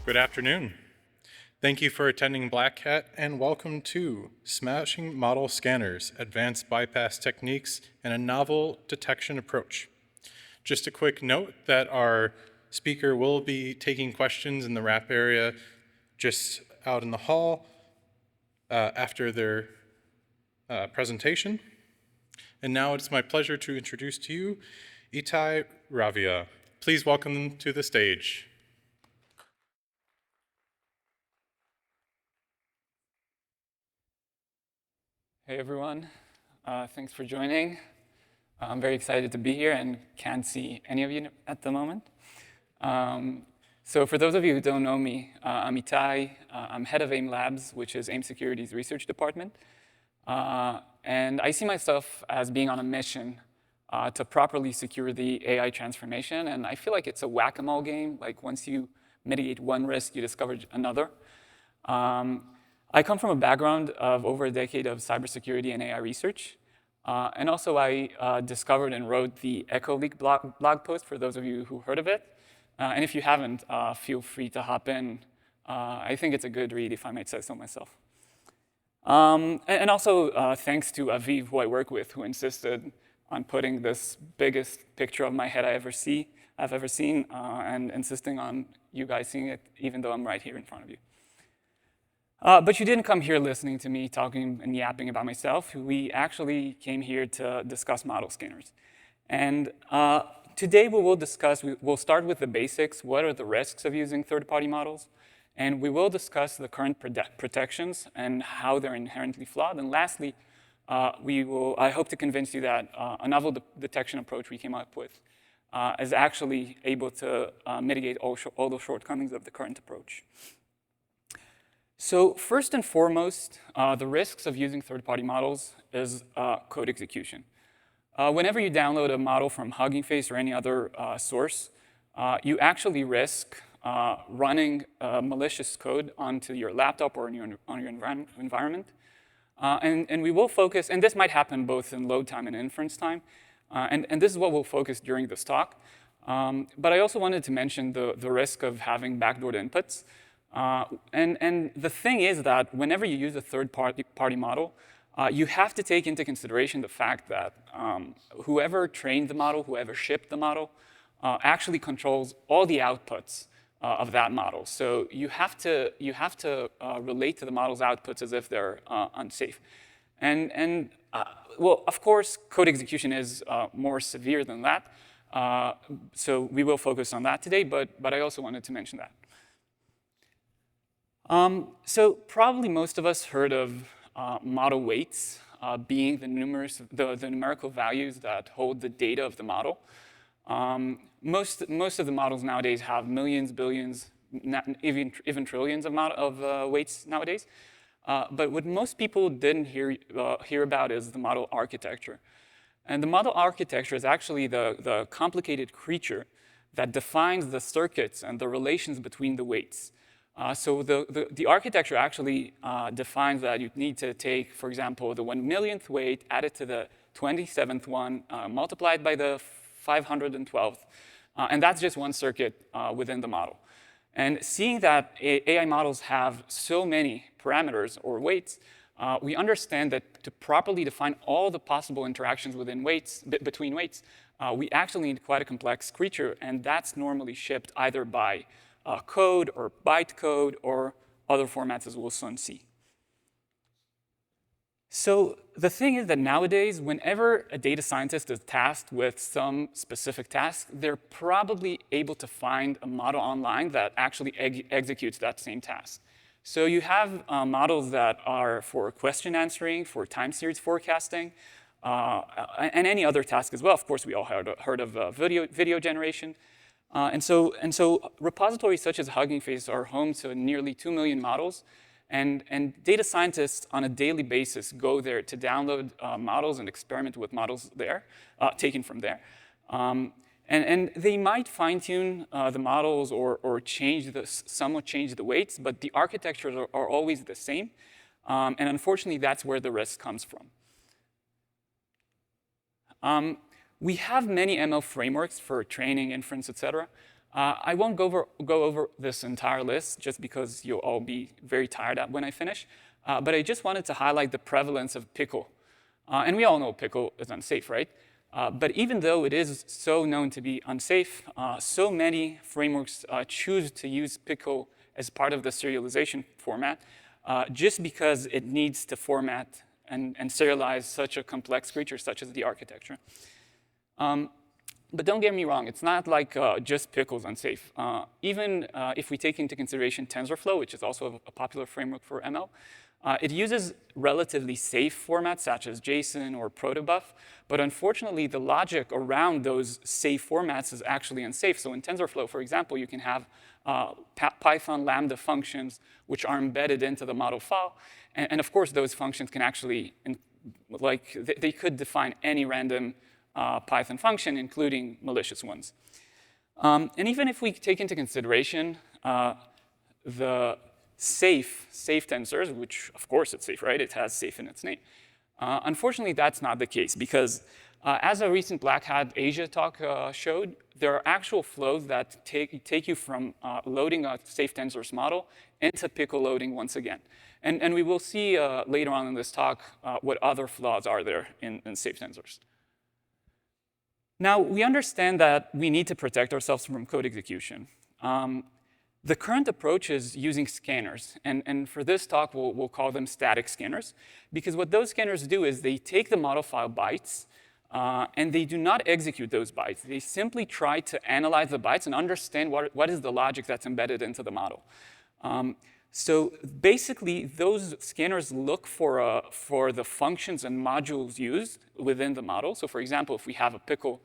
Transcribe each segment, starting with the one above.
Good afternoon. Thank you for attending Black Hat and welcome to Smashing Model Scanners, Advanced Bypass Techniques, and a Novel Detection Approach. Just a quick note that our speaker will be taking questions in the wrap area just out in the hall after their presentation. And now it's my pleasure to introduce to you Itai Ravia. Please welcome them to the stage. Hey everyone, thanks for joining. I'm very excited to be here and can't see any of you at the moment. So for those of you who don't know me, I'm Itai. I'm head of AIM Labs, which is AIM Security's research department. And I see myself as being on a mission to properly secure the AI transformation. And I feel like it's a whack-a-mole game. Like once you mitigate one risk, you discover another. I come from a background of over a decade of cybersecurity and AI research. And also I discovered and wrote the Echo Leak blog post for those of you who heard of it. And if you haven't, feel free to hop in. I think it's a good read, if I might say so myself. And also thanks to Aviv, who I work with, who insisted on putting this biggest picture of my head I've ever seen, and insisting on you guys seeing it, even though I'm right here in front of you. But you didn't come here listening to me talking and yapping about myself. We actually came here to discuss model scanners. And today we'll start with the basics. What are the risks of using third-party models? And we will discuss the current protections and how they're inherently flawed. And lastly, I hope to convince you that a novel detection approach we came up with is actually able to mitigate all the shortcomings of the current approach. So first and foremost, the risks of using third-party models is code execution. Whenever you download a model from HuggingFace or any other source, you actually risk running malicious code onto your laptop or on your environment. And we will focus, and this might happen both in load time and inference time, and this is what we'll focus during this talk. But I also wanted to mention the risk of having backdoored inputs. And the thing is that whenever you use a third-party model, you have to take into consideration the fact that whoever trained the model, whoever shipped the model, actually controls all the outputs of that model. So you have to relate to the model's outputs as if they're unsafe. And well, of course, code execution is more severe than that. So we will focus on that today, but I also wanted to mention that. So probably most of us heard of model weights being the numerical values that hold the data of the model. Most of the models nowadays have millions, billions, even trillions of weights nowadays. But what most people didn't hear about is the model architecture. And the model architecture is actually the complicated creature that defines the circuits and the relations between the weights. So the architecture actually defines that you need to take, for example, the 1,000,000th weight, add it to the 27th one, multiplied by the 512th. And that's just one circuit within the model. And seeing that AI models have so many parameters or weights, we understand that to properly define all the possible interactions between weights, we actually need quite a complex creature, and that's normally shipped either by code or bytecode or other formats, as we'll soon see. So the thing is that nowadays, whenever a data scientist is tasked with some specific task, they're probably able to find a model online that actually executes that same task. So you have models that are for question answering, for time series forecasting, and any other task as well. Of course, we all heard of video generation. And so repositories such as HuggingFace are home to nearly 2 million models. And data scientists on a daily basis go there to download models and experiment with models there, taken from there. And they might fine-tune the models or somewhat change the weights, but the architectures are always the same. And unfortunately, that's where the risk comes from. We have many ML frameworks for training, inference, et cetera. I won't go over this entire list just because you'll all be very tired when I finish, but I just wanted to highlight the prevalence of Pickle. And we all know Pickle is unsafe, right? But even though it is so known to be unsafe, so many frameworks choose to use Pickle as part of the serialization format just because it needs to format and serialize such a complex creature such as the architecture. But don't get me wrong, it's not like just Pickle's unsafe. Even if we take into consideration TensorFlow, which is also a popular framework for ML, it uses relatively safe formats such as JSON or protobuf, but unfortunately the logic around those safe formats is actually unsafe. So in TensorFlow, for example, you can have Python lambda functions which are embedded into the model file, and of course those functions can actually, they could define any random Python function, including malicious ones. And even if we take into consideration the safe tensors, which of course it's safe, right? It has safe in its name. Unfortunately, that's not the case because as a recent Black Hat Asia talk showed, there are actual flows that take you from loading a safe tensors model into Pickle loading once again. And we will see later on in this talk what other flaws are there in safe tensors. Now, we understand that we need to protect ourselves from code execution. The current approach is using scanners. And for this talk, we'll call them static scanners. Because what those scanners do is they take the model file bytes, and they do not execute those bytes. They simply try to analyze the bytes and understand what is the logic that's embedded into the model. So basically, those scanners look for the functions and modules used within the model. So for example, if we have a pickle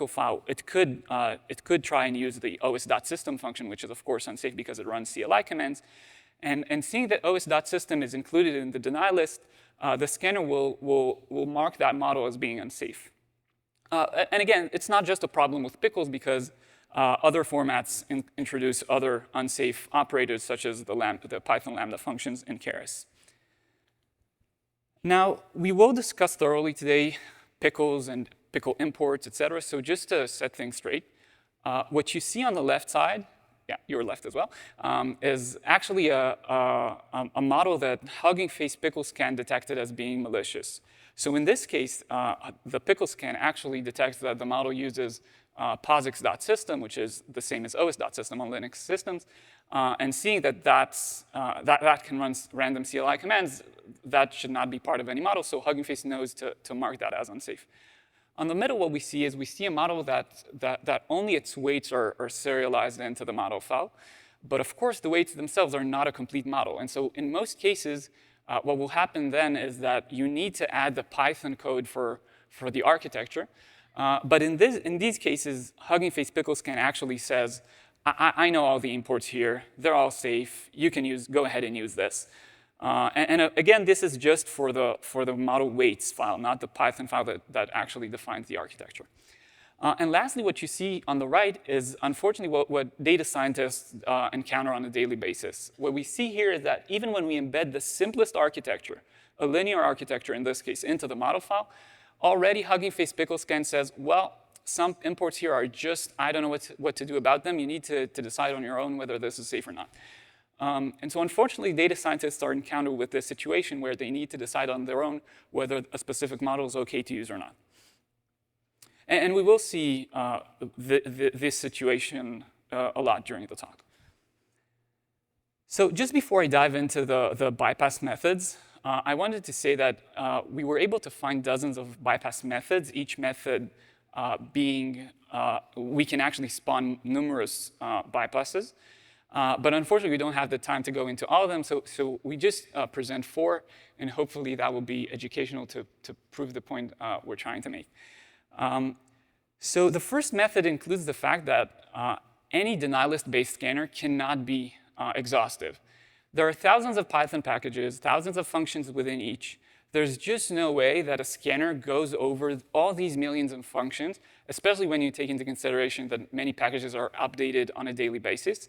file, it could try and use the os.system function, which is of course unsafe because it runs CLI commands. And seeing that os.system is included in the Denylist, the scanner will mark that model as being unsafe. And again, it's not just a problem with pickles because other formats introduce other unsafe operators, such as the Python lambda functions in Keras. Now, we will discuss thoroughly today pickles and pickle imports, et cetera. So just to set things straight, what you see on the left side, yeah, your left as well, is actually a model that HuggingFace pickle scan detected as being malicious. So in this case, the pickle scan actually detects that the model uses POSIX.system, which is the same as os.system on Linux systems, and seeing that that can run random CLI commands, that should not be part of any model, so HuggingFace knows to mark that as unsafe. On the middle, what we see is we see a model that only its weights are serialized into the model file, but of course the weights themselves are not a complete model, and so in most cases, what will happen then is that you need to add the Python code for the architecture. But in these cases, HuggingFace Pickle Scan actually says, I know all the imports here. They're all safe. You can go ahead and use this. Again, this is just for the model weights file, not the Python file that actually defines the architecture. And lastly, what you see on the right is, unfortunately, what data scientists encounter on a daily basis. What we see here is that even when we embed the simplest architecture, a linear architecture in this case, into the model file, already HuggingFace Pickle Scan says, well, some imports here are just, I don't know what to do about them. You need to decide on your own whether this is safe or not. And so unfortunately, data scientists are encountered with this situation where they need to decide on their own whether a specific model is OK to use or not. And we will see this situation a lot during the talk. So just before I dive into the bypass methods, I wanted to say that we were able to find dozens of bypass methods, each method we can actually spawn numerous bypasses. But unfortunately, we don't have the time to go into all of them, so we just present 4, and hopefully that will be educational to prove the point we're trying to make. So the first method includes the fact that any Denylist-based scanner cannot be exhaustive. There are thousands of Python packages, thousands of functions within each. There's just no way that a scanner goes over all these millions of functions, especially when you take into consideration that many packages are updated on a daily basis.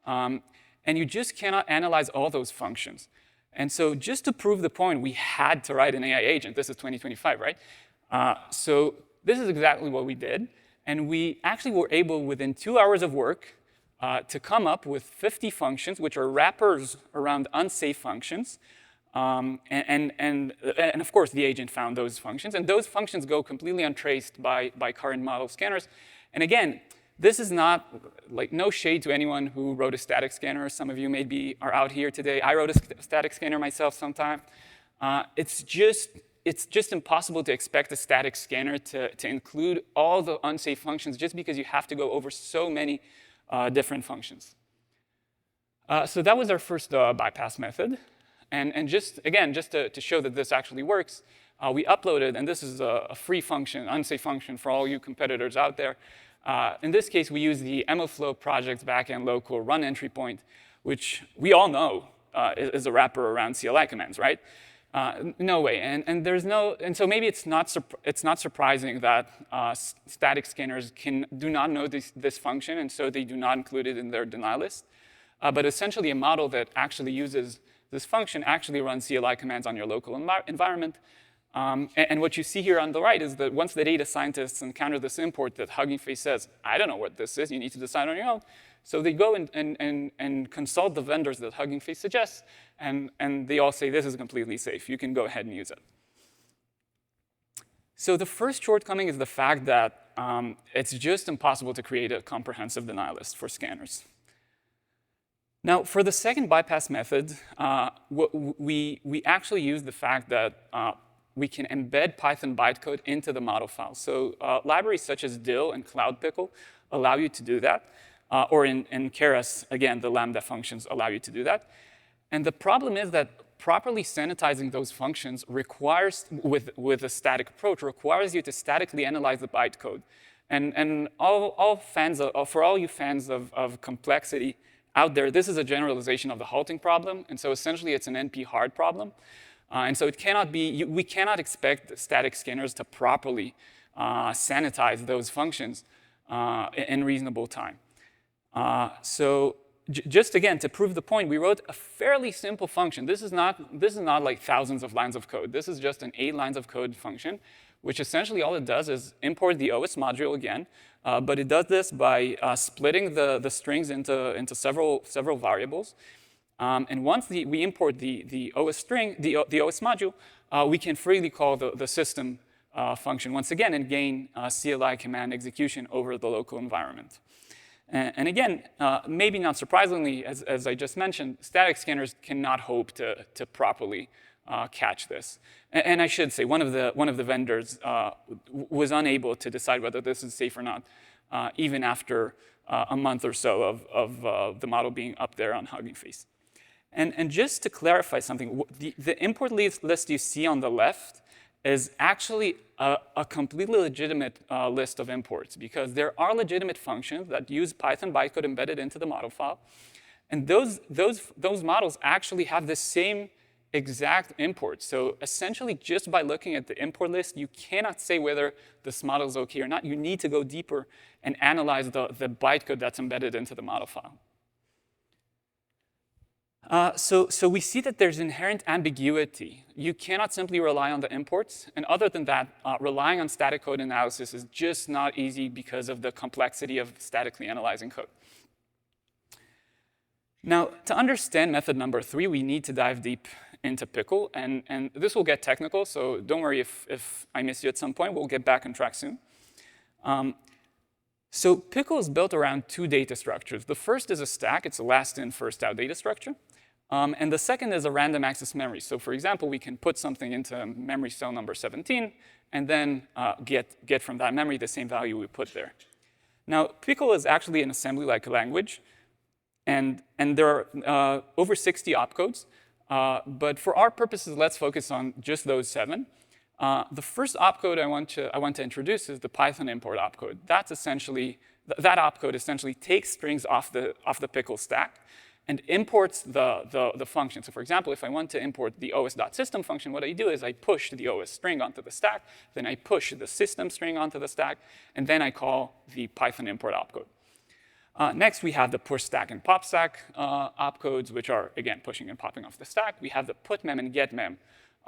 And you just cannot analyze all those functions. And so just to prove the point, we had to write an AI agent. This is 2025, right? So this is exactly what we did. And we actually were able, within 2 hours of work, to come up with 50 functions, which are wrappers around unsafe functions. And of course, the agent found those functions. And those functions go completely untraced by current model scanners. And again, this is not, like, no shade to anyone who wrote a static scanner. Some of you maybe are out here today. I wrote a static scanner myself sometime. It's just impossible to expect a static scanner to include all the unsafe functions just because you have to go over so many different functions. So that was our first bypass method. And just to show that this actually works, we uploaded, and this is a free function, unsafe function for all you competitors out there. In this case, we use the MLflow project backend local run entry point, which we all know is a wrapper around CLI commands, right? No way, and so maybe it's not surprising that static scanners do not know this function, and so they do not include it in their deny list. But essentially, a model that actually uses this function actually runs CLI commands on your local environment. And what you see here on the right is that once the data scientists encounter this import that HuggingFace says, I don't know what this is, you need to decide on your own. So they go and consult the vendors that HuggingFace suggests, and they all say, this is completely safe. You can go ahead and use it. So the first shortcoming is the fact that it's just impossible to create a comprehensive deny list for scanners. Now, for the second bypass method, we actually use the fact that we can embed Python bytecode into the model file. So libraries such as Dill and CloudPickle allow you to do that. Or in Keras, again, the lambda functions allow you to do that. And the problem is that properly sanitizing those functions requires, with a static approach, requires you to statically analyze the bytecode. And for all you fans of complexity out there, this is a generalization of the halting problem. And so essentially, it's an NP-hard problem. And so it cannot be, we cannot expect static scanners to properly sanitize those functions in reasonable time. So just again, to prove the point, we wrote a fairly simple function. This is not like thousands of lines of code. This is just an 8 lines of code function, which essentially all it does is import the OS module again. But it does this by splitting the strings into several variables. And once we import the OS string, the OS module, we can freely call the system function once again and gain CLI command execution over the local environment. And again, maybe not surprisingly, as I just mentioned, static scanners cannot hope to properly catch this. And I should say, one of the vendors was unable to decide whether this is safe or not, even after a month or so of the model being up there on HuggingFace. And just to clarify something, the import list you see on the left is actually a completely legitimate list of imports, because there are legitimate functions that use Python bytecode embedded into the model file. And those models actually have the same exact import. So essentially, just by looking at the import list, you cannot say whether this model is OK or not. You need to go deeper and analyze the bytecode that's embedded into the model file. So we see that there's inherent ambiguity. You cannot simply rely on the imports. And other than that, relying on static code analysis is just not easy because of the complexity of statically analyzing code. Now, to understand method number 3, we need to dive deep into Pickle. And this will get technical, so don't worry if I miss you at some point. We'll get back on track soon. So Pickle is built around 2 data structures. The first is a stack. It's a last in, first out data structure. And the second is a random access memory. So for example, we can put something into memory cell number 17, and then get from that memory the same value we put there. Now, Pickle is actually an assembly-like language. And there are over 60 opcodes. But for our purposes, let's focus on just those 7. The first opcode I want to introduce is the Python import opcode. That opcode essentially takes strings off the Pickle stack and imports the function. So for example, if I want to import the os.system function, what I do is I push the os string onto the stack, then I push the system string onto the stack, and then I call the Python import opcode. Next, we have the push stack and pop stack opcodes, which are, again, pushing and popping off the stack. We have the put mem and get mem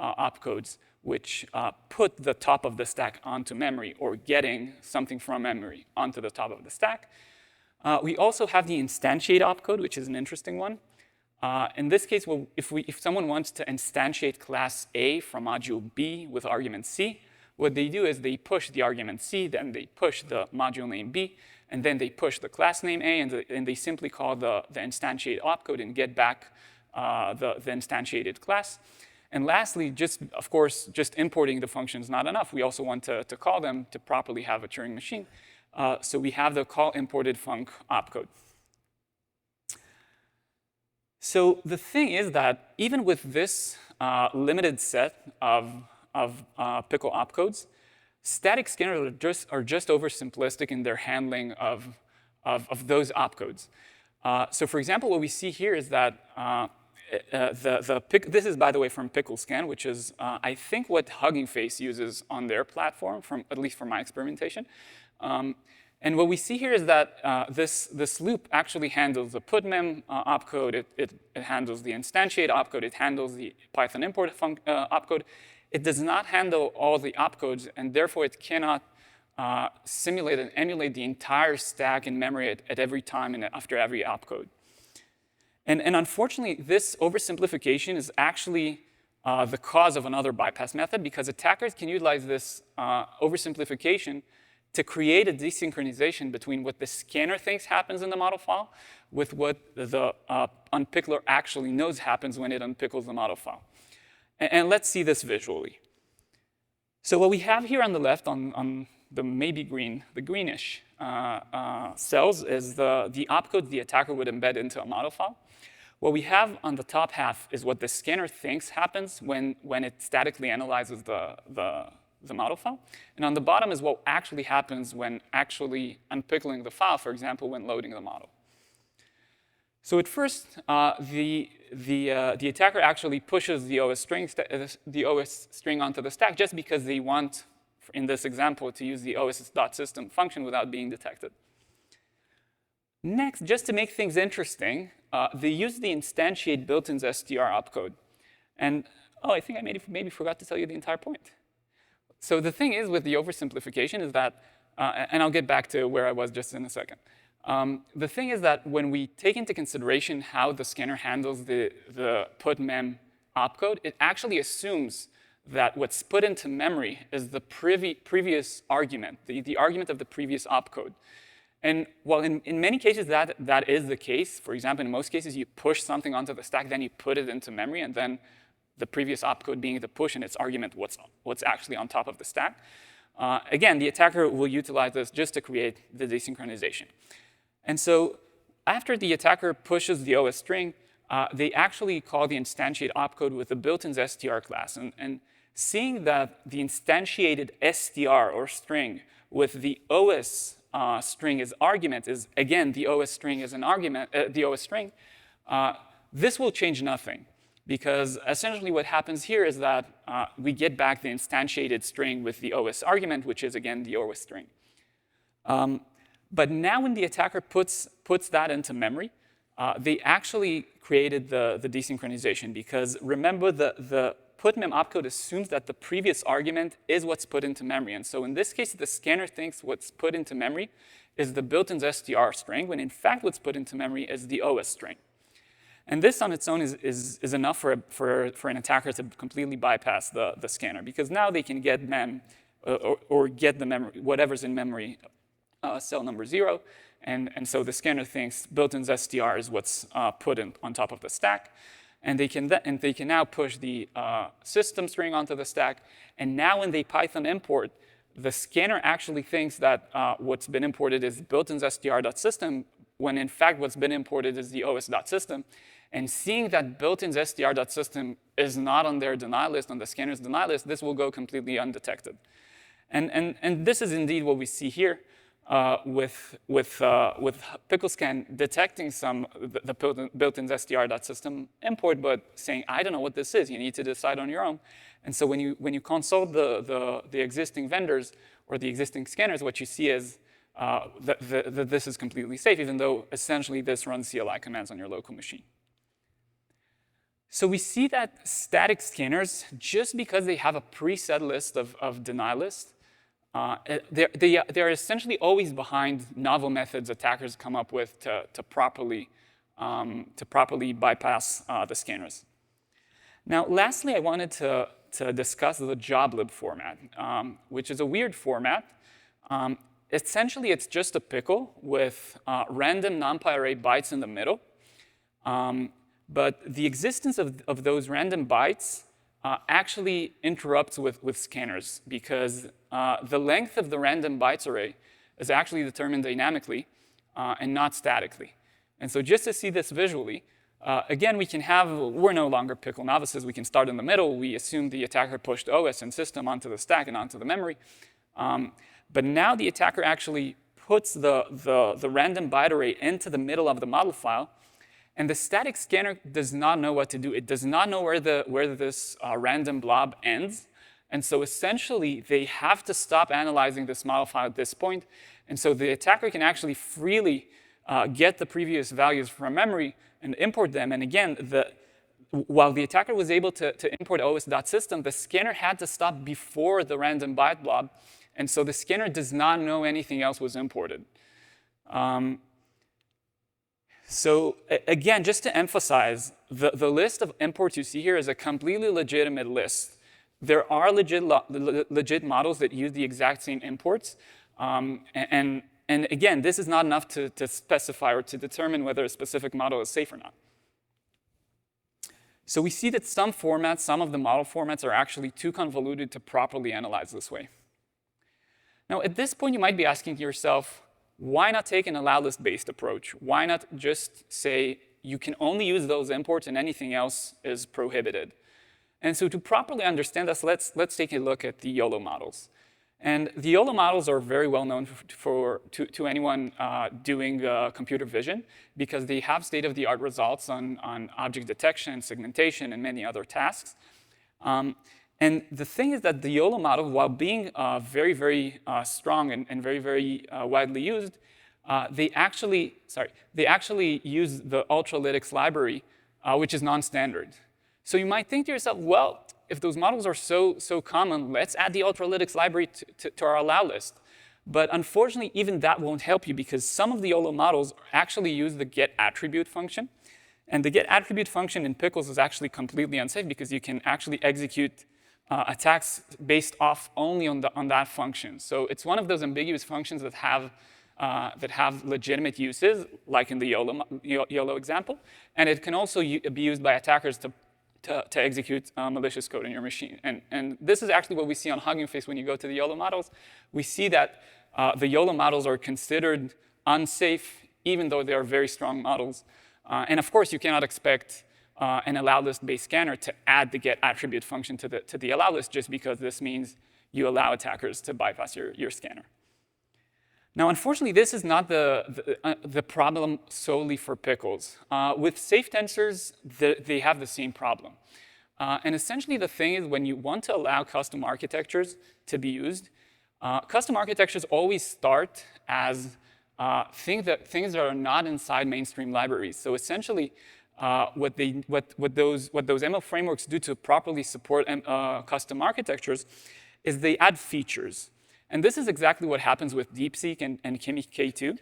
opcodes, which put the top of the stack onto memory, or getting something from memory onto the top of the stack. We also have the instantiate opcode, which is an interesting one. In this case, well, if someone wants to instantiate class A from module B with argument C, what they do is they push the argument C, then they push the module name B, and then they push the class name A, and they simply call the instantiate opcode and get back the instantiated class. And lastly, of course, just importing the function is not enough. We also want to call them to properly have a Turing machine. So we have the call imported func opcode. So the thing is that even with this limited set of Pickle opcodes, static scanners are just oversimplistic in their handling of those opcodes. So for example, what we see here is that this is, by the way, from PickleScan, which is, I think, what HuggingFace uses on their platform, at least for my experimentation. And what we see here is that this loop actually handles the putmem opcode, it handles the instantiate opcode, it handles the Python import opcode. It does not handle all the opcodes, and therefore it cannot simulate and emulate the entire stack in memory at every time and after every opcode. And unfortunately, this oversimplification is actually the cause of another bypass method, because attackers can utilize this oversimplification to create a desynchronization between what the scanner thinks happens in the model file with what the unpickler actually knows happens when it unpickles the model file. And let's see this visually. So what we have here on the left, on the maybe green, the greenish cells, is the opcode the attacker would embed into a model file. What we have on the top half is what the scanner thinks happens when it statically analyzes the model file. And on the bottom is what actually happens when actually unpickling the file, for example, when loading the model. So at first, the attacker actually pushes the OS string onto the stack just because they want, in this example, to use the os.system function without being detected. Next, just to make things interesting, they use the instantiate built-in str opcode. And I think I maybe forgot to tell you the entire point. So the thing is with the oversimplification is that, and I'll get back to where I was just in a second. The thing is that when we take into consideration how the scanner handles the putmem opcode, it actually assumes that what's put into memory is the previous argument, the argument of the previous opcode. And while in many cases that is the case, for example, in most cases you push something onto the stack, then you put it into memory, and then the previous opcode being the push and its argument what's actually on top of the stack. Again, the attacker will utilize this just to create the desynchronization. And so after the attacker pushes the OS string, they actually call the instantiate opcode with the built-in str class. And seeing that the instantiated str or string with the OS string as argument is, again, the OS string as an argument, the OS string, this will change nothing. Because essentially what happens here is that we get back the instantiated string with the OS argument, which is, again, the OS string. But now when the attacker puts that into memory, they actually created the desynchronization. Because remember, the putmem opcode assumes that the previous argument is what's put into memory. And so in this case, the scanner thinks what's put into memory is the built-in str string, when in fact what's put into memory is the OS string. And this on its own is enough for an attacker to completely bypass the scanner, because now they can get mem or get the memory, whatever's in memory, cell number 0. And so the scanner thinks built-in str is what's put on top of the stack. And they can now push the system string onto the stack. And now when they Python import, the scanner actually thinks that what's been imported is built-in str.system, when in fact what's been imported is the os.system. And seeing that built-in str.system is not on their deny list, on the scanner's deny list, this will go completely undetected. And this is indeed what we see here with PickleScan detecting the built-in str.system import, but saying, I don't know what this is. You need to decide on your own. And so when you consult the existing vendors or the existing scanners, what you see is that this is completely safe, even though essentially this runs CLI commands on your local machine. So we see that static scanners, just because they have a preset list of Denylist, they're essentially always behind novel methods attackers come up with to properly bypass the scanners. Now, lastly, I wanted to discuss the joblib format, which is a weird format. Essentially, it's just a pickle with random numpy array bytes in the middle. But the existence of those random bytes actually interrupts with scanners, because the length of the random bytes array is actually determined dynamically and not statically. And so just to see this visually, again, we're no longer pickle novices. We can start in the middle. We assume the attacker pushed OS and system onto the stack and onto the memory. But now the attacker actually puts the random byte array into the middle of the model file. And the static scanner does not know what to do. It does not know where this random blob ends. And so essentially, they have to stop analyzing this model file at this point. And so the attacker can actually freely get the previous values from memory and import them. And again, while the attacker was able to import os.system, the scanner had to stop before the random byte blob. And so the scanner does not know anything else was imported. So again, just to emphasize, the list of imports you see here is a completely legitimate list. There are legit models that use the exact same imports. And again, this is not enough to specify or to determine whether a specific model is safe or not. So we see that some of the model formats are actually too convoluted to properly analyze this way. Now, at this point, you might be asking yourself, why not take an Allowlist-based approach? Why not just say you can only use those imports and anything else is prohibited? And so to properly understand this, let's take a look at the YOLO models. And the YOLO models are very well known to anyone doing computer vision, because they have state-of-the-art results on object detection, segmentation, and many other tasks. And the thing is that the YOLO model, while being very, very strong and very, very widely used, they actually use the Ultralytics library, which is non-standard. So you might think to yourself, well, if those models are so common, let's add the Ultralytics library to our allow list. But unfortunately, even that won't help you, because some of the YOLO models actually use the getAttribute function. And the getAttribute function in Pickles is actually completely unsafe, because you can actually execute attacks based off only on that function. So it's one of those ambiguous functions that have legitimate uses, like in the YOLO example. And it can also be used by attackers to execute malicious code in your machine. And this is actually what we see on HuggingFace when you go to the YOLO models. We see that the YOLO models are considered unsafe, even though they are very strong models. And of course, you cannot expect an Allowlist-based scanner to add the getAttribute function to the Allowlist, just because this means you allow attackers to bypass your scanner. Now, unfortunately, this is not the problem solely for Pickles. With safe tensors, they have the same problem. And essentially, the thing is, when you want to allow custom architectures to be used, custom architectures always start as things that are not inside mainstream libraries. So essentially, what those ML frameworks do to properly support custom architectures is they add features. And this is exactly what happens with DeepSeek and K2,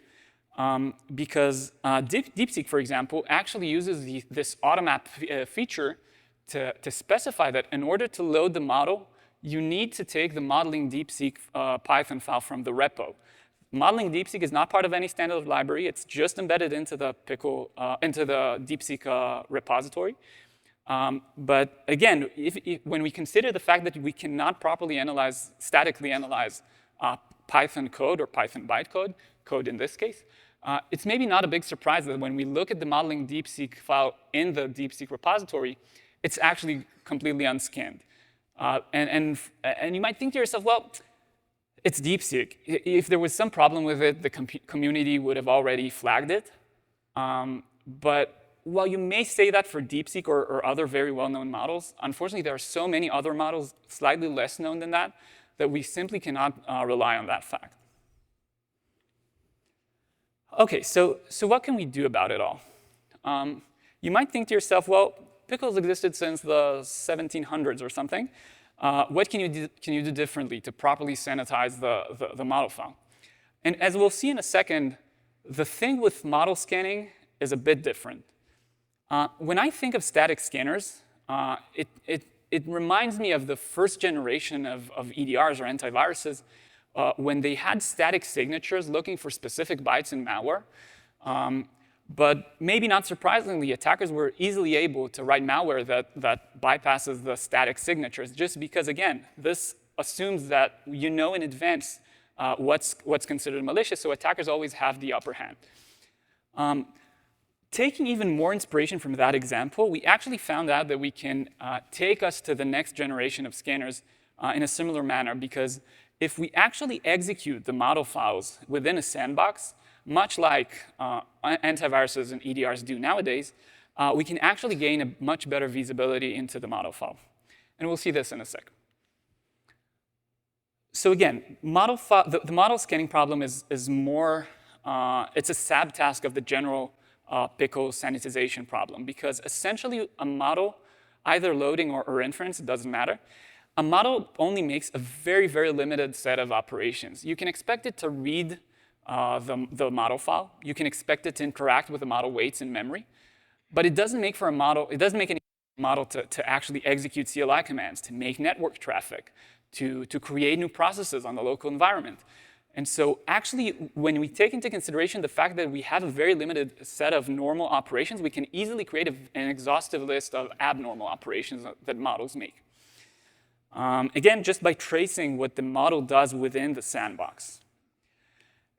because DeepSeek, for example, actually uses this automap feature to specify that in order to load the model, you need to take the modeling DeepSeek Python file from the repo. Modeling DeepSeek is not part of any standard library. It's just embedded into the DeepSeek repository. But again, when we consider the fact that we cannot properly statically analyze Python code or Python bytecode, code in this case, it's maybe not a big surprise that when we look at the modeling DeepSeek file in the DeepSeek repository, it's actually completely unscanned. And you might think to yourself, well, it's DeepSeek. If there was some problem with it, the community would have already flagged it. But while you may say that for DeepSeek or other very well-known models, unfortunately, there are so many other models slightly less known than that we simply cannot rely on that fact. OK, so what can we do about it all? You might think to yourself, well, Pickles existed since the 1700s or something. What can you do differently to properly sanitize the model file? And as we'll see in a second, the thing with model scanning is a bit different. When I think of static scanners, it reminds me of the first generation of EDRs or antiviruses when they had static signatures looking for specific bytes in malware. But maybe not surprisingly, attackers were easily able to write malware that bypasses the static signatures, just because, again, this assumes that you know in advance what's considered malicious, so attackers always have the upper hand. Taking even more inspiration from that example, we actually found out that we can take us to the next generation of scanners in a similar manner, because if we actually execute the model files within a sandbox, much like antiviruses and EDRs do nowadays, we can actually gain a much better visibility into the model file. And we'll see this in a sec. So again, the model scanning problem is more, it's a subtask of the general Pickle sanitization problem, because essentially a model, either loading or inference, it doesn't matter, a model only makes a very, very limited set of operations. You can expect it to read the model file. You can expect it to interact with the model weights in memory. But it doesn't make for a model, it doesn't make any model to actually execute CLI commands, to make network traffic, to create new processes on the local environment. And so actually, when we take into consideration the fact that we have a very limited set of normal operations, we can easily create an exhaustive list of abnormal operations that models make. Again, just by tracing what the model does within the sandbox.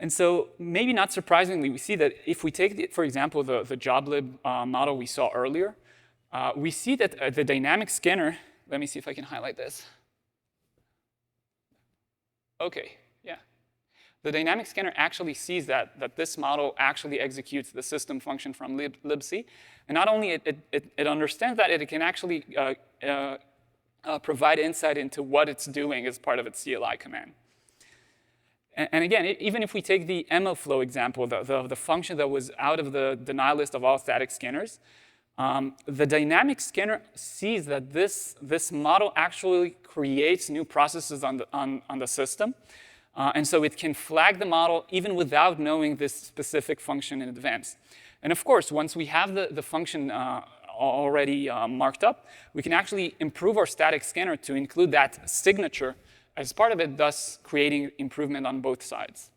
And so maybe not surprisingly, we see that if we take, for example, the joblib model we saw earlier, we see that the dynamic scanner, let me see if I can highlight this. OK, yeah. The dynamic scanner actually sees that this model actually executes the system function from libc. And not only it understands that, it can actually provide insight into what it's doing as part of its CLI command. And again, even if we take the MLflow example, the function that was out of the Denylist of all static scanners, the dynamic scanner sees that this model actually creates new processes on the system. And so it can flag the model even without knowing this specific function in advance. And of course, once we have the function already marked up, we can actually improve our static scanner to include that signature as part of it, thus creating improvement on both sides.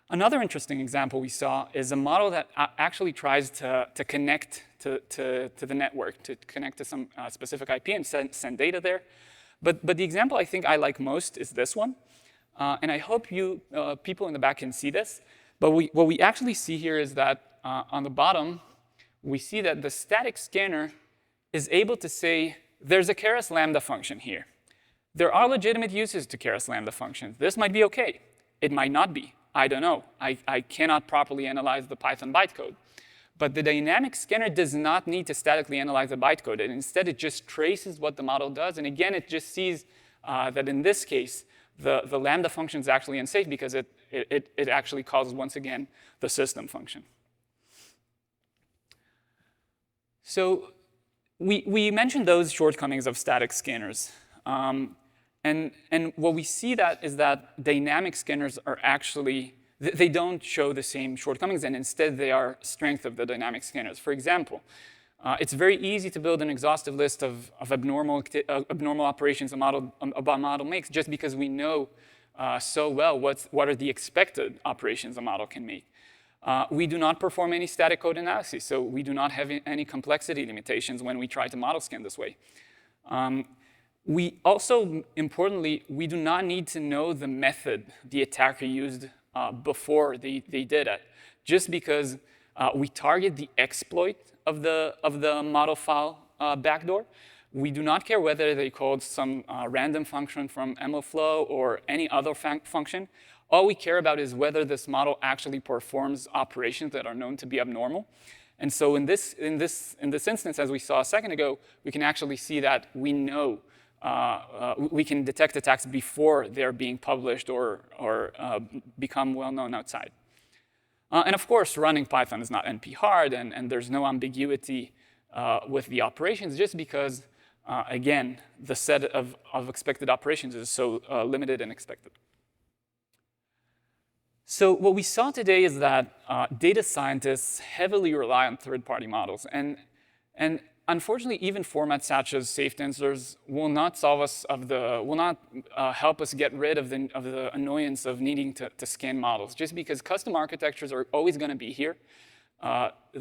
Another interesting example we saw is a model that actually tries to connect to the network, to connect to some specific IP and send data there. But the example I think I like most is this one. And I hope you people in the back can see this. But what we actually see here is that on the bottom, we see that the static scanner is able to say, there's a Keras lambda function here. There are legitimate uses to Keras lambda functions. This might be OK. It might not be. I don't know. I cannot properly analyze the Python bytecode. But the dynamic scanner does not need to statically analyze the bytecode. And instead, it just traces what the model does. And again, it just sees that in this case, the lambda function is actually unsafe because it actually calls, once again, the system function. So we mentioned those shortcomings of static scanners. And what we see is that dynamic scanners are actually, they don't show the same shortcomings, and instead they are strength of the dynamic scanners. For example, it's very easy to build an exhaustive list of abnormal operations a model makes just because we know so well what are the expected operations a model can make. We do not perform any static code analysis, so we do not have any complexity limitations when we try to model scan this way. We also, importantly, we do not need to know the method the attacker used before they did it, just because we target the exploit of the model file backdoor. We do not care whether they called some random function from MLflow or any other function. All we care about is whether this model actually performs operations that are known to be abnormal. And so in this instance, as we saw a second ago, we can actually see that we know we can detect attacks before they're being published or become well-known outside. And of course, running Python is not NP hard, and there's no ambiguity with the operations, just because, again, the set of expected operations is so limited and expected. So what we saw today is that data scientists heavily rely on third-party models. And unfortunately, even formats such as safe tensors will not help us get rid of the annoyance of needing to scan models, just because custom architectures are always going to be here,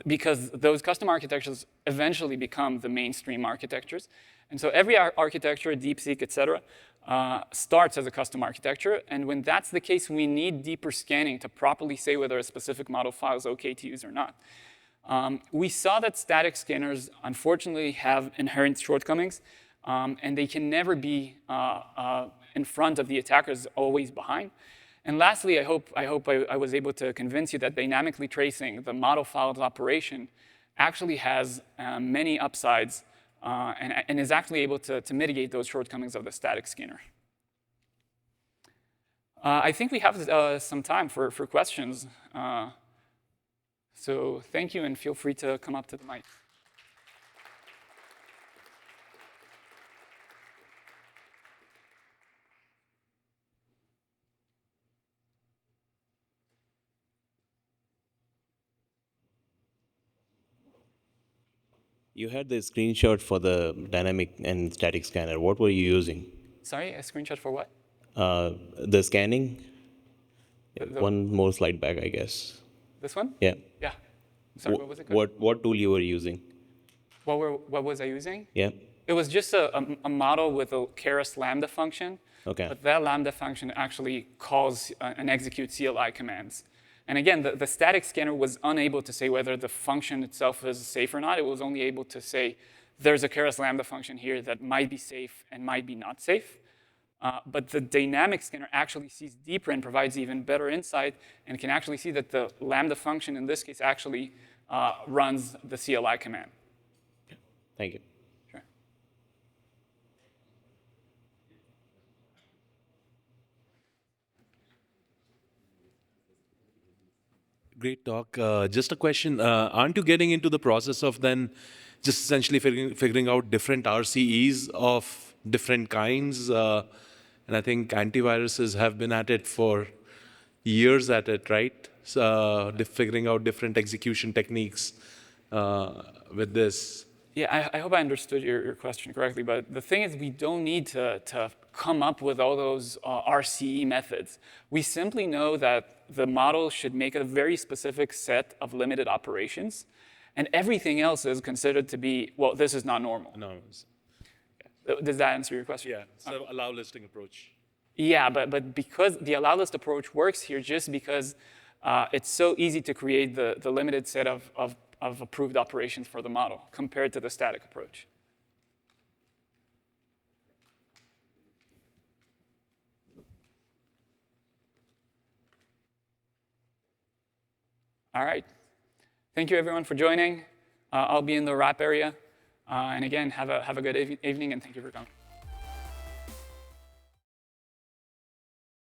because those custom architectures eventually become the mainstream architectures. And so every architecture, DeepSeek, et cetera, starts as a custom architecture. And when that's the case, we need deeper scanning to properly say whether a specific model file is OK to use or not. We saw that static scanners, unfortunately, have inherent shortcomings, and they can never be in front of the attackers, always behind. And lastly, I hope I was able to convince you that dynamically tracing the model files operation actually has many upsides and is actually able to mitigate those shortcomings of the static scanner. I think we have some time for questions. So thank you, and feel free to come up to the mic. You had the screenshot for the dynamic and static scanner. What were you using? Sorry, a screenshot for what? The scanning. One more slide back, I guess. This one? Yeah. Yeah. Sorry, what was it called? What tool you were using? What was I using? Yeah. It was just a model with a Keras lambda function. Okay. But that lambda function actually calls and executes CLI commands. And again, the static scanner was unable to say whether the function itself is safe or not. It was only able to say, there's a Keras lambda function here that might be safe and might be not safe. But the dynamic scanner actually sees deeper and provides even better insight and can actually see that the lambda function in this case actually runs the CLI command. Thank you. Sure. Great talk. Just a question. Aren't you getting into the process of then just essentially figuring out different RCEs of different kinds? And I think antiviruses have been at it for years right? So, figuring out different execution techniques with this. Yeah, I hope I understood your question correctly. But the thing is, we don't need to come up with all those RCE methods. We simply know that the model should make a very specific set of limited operations. And everything else is considered to be, well, this is not normal. No. Does that answer your question? Yeah, so allow listing approach. Yeah, but because the Allowlist approach works here just because it's so easy to create the limited set of approved operations for the model compared to the static approach. All right. Thank you, everyone, for joining. I'll be in the wrap area. And again, have a good evening, and thank you for coming.